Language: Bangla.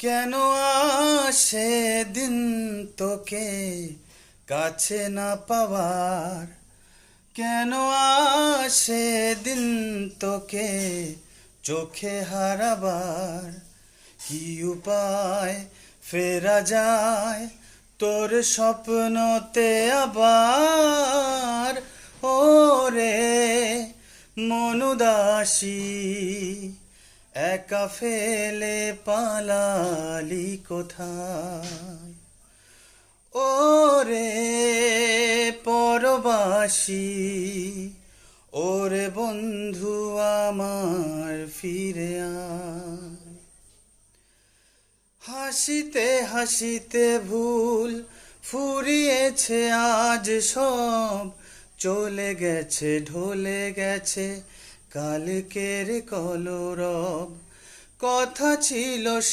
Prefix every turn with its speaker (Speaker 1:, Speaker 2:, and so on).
Speaker 1: কেন আসে দিন তোকে কাছে না পাওয়ার, কেন আসে দিন তোকে চোখে হারাবার। কি উপায় ফেরা যায় তোর স্বপ্নতে আবার, ওরে মন উদাসী একা ফেলে পালালি কোথায়। ওরে পরবাসী, ওরে বন্ধু আমার ফিরে আয়। হাসিতে হাসিতে ভুল ফুরিয়েছে আজ সব, চলে গেছে ঢলে গেছে কালকের কলরব। কথা ছিল